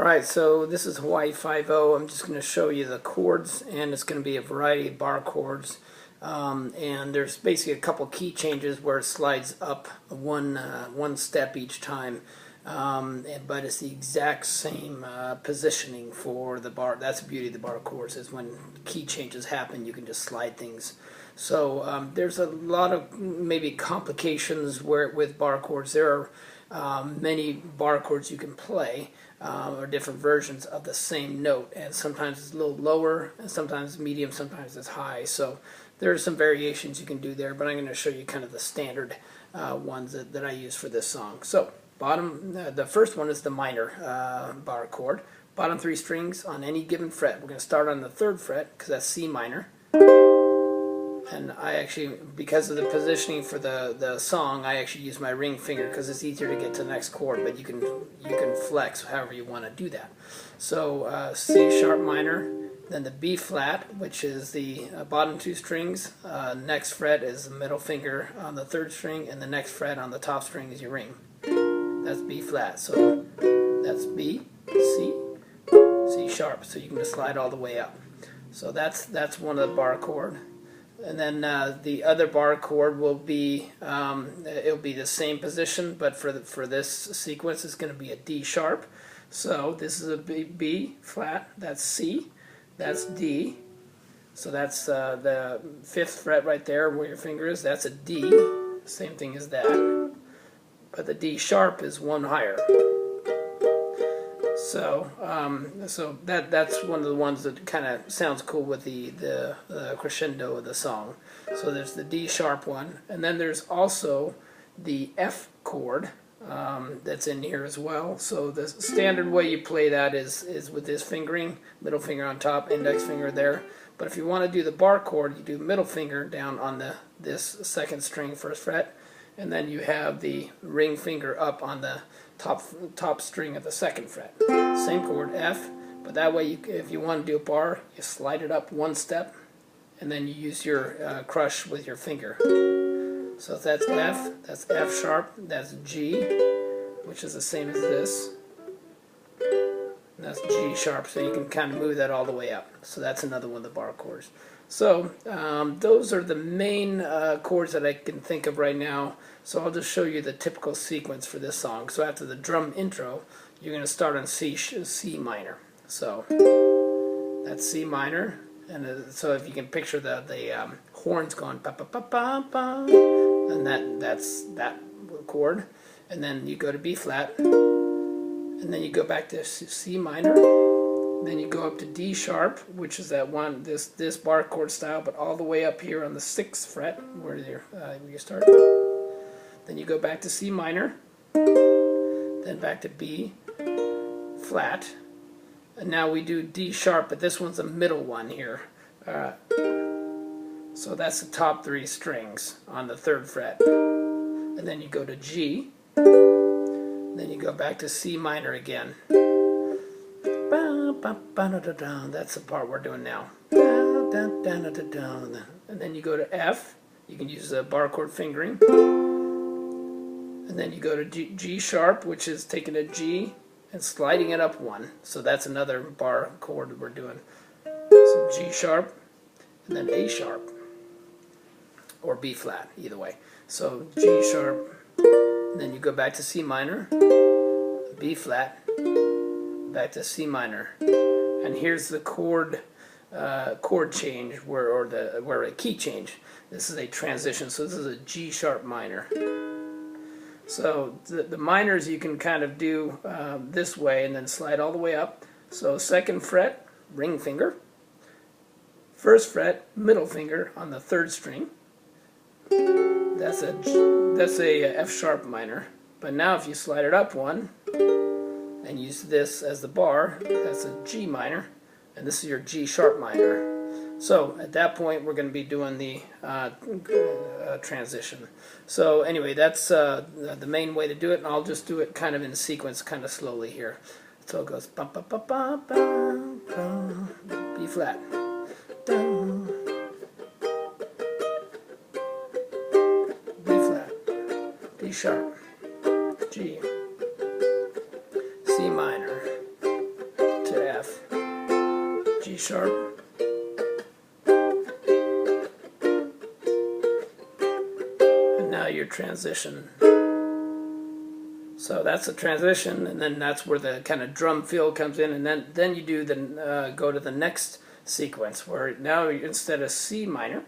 Alright, so this is Hawaii 5-0. I'm just going to show you the chords, and it's going to be a variety of bar chords. And there's basically a couple key changes where it slides up one step each time. But it's the exact same positioning for the bar. That's the beauty of the bar chords, is when key changes happen, you can just slide things. So there's a lot of maybe complications with bar chords. There are many bar chords you can play, or different versions of the same note, and sometimes it's a little lower, and sometimes medium, sometimes it's high. So there are some variations you can do there, but I'm going to show you kind of the standard ones that I use for this song. So the first one is the minor bar chord. Bottom three strings on any given fret. We're going to start on the third fret because that's C minor. And I actually, because of the positioning for the song, I actually use my ring finger because it's easier to get to the next chord, but you can flex however you want to do that. So C sharp minor, then the B flat, which is the bottom two strings. Next fret is the middle finger on the third string, and the next fret on the top string is your ring. That's B flat. So that's B, C, C sharp. So you can just slide all the way up. So that's one of the bar chord. And then the other bar chord will be it'll be the same position, but for this sequence it's going to be a D sharp. So this is a B flat. That's C. That's D. So that's the fifth fret right there where your finger is. That's a D. Same thing as that. But the D sharp is one higher. So that's one of the ones that kind of sounds cool with the crescendo of the song. So there's the D sharp one, and then there's also the F chord that's in here as well. So the standard way you play that is with this fingering, middle finger on top, index finger there. But if you want to do the bar chord, you do middle finger down on this second string, first fret, and then you have the ring finger up on the top string of the second fret. Same chord, F, but that way if you want to do a bar, you slide it up one step, and then you use your crush with your finger. So if that's F, that's F sharp, that's G, which is the same as this, and that's G sharp, so you can kind of move that all the way up. So that's another one of the bar chords. So those are the main chords that I can think of right now. So I'll just show you the typical sequence for this song. So after the drum intro, you're going to start on C minor. So that's C minor, and so if you can picture the horns going pa pa pa pa pa, and that's that chord. And then you go to B flat, and then you go back to C minor. Then you go up to D sharp, which is that one, this bar chord style, but all the way up here on the 6th fret where you start. Then you go back to C minor, then back to B flat, and now we do D sharp, but this one's the middle one here. So that's the top three strings on the 3rd fret. And then you go to G, then you go back to C minor again. That's the part we're doing now. And then you go to F. You can use the bar chord fingering. And then you go to G sharp, which is taking a G and sliding it up one. So that's another bar chord we're doing. So G sharp, and then A sharp, or B flat, either way. So G sharp, and then you go back to C minor, B flat, back to C minor, and here's the chord change, where a key change. This is a transition, so this is a G sharp minor. So the minors you can kind of do this way and then slide all the way up. So 2nd fret, ring finger, 1st fret, middle finger on the 3rd string. That's a F sharp minor. But now if you slide it up one and use this as the bar, that's a G minor, and this is your G sharp minor. So at that point we're going to be doing the transition. So anyway, that's the main way to do it, and I'll just do it kind of in sequence, kind of slowly here. So it goes ba ba ba ba ba ba, B flat, B flat, D sharp, G, C minor, sharp. And now your transition. So that's a transition, and then that's where the kind of drum feel comes in, and then you do the go to the next sequence where now instead of C minor,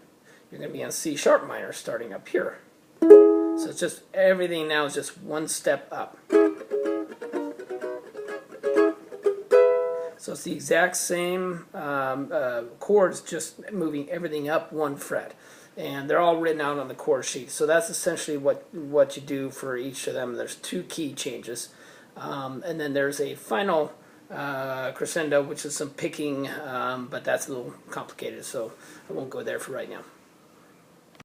you're going to be on C sharp minor starting up here. So it's just everything now is just one step up. So it's the exact same chords, just moving everything up one fret. And they're all written out on the chord sheet. So that's essentially what you do for each of them. There's 2 key changes. And then there's a final crescendo, which is some picking, but that's a little complicated, so I won't go there for right now.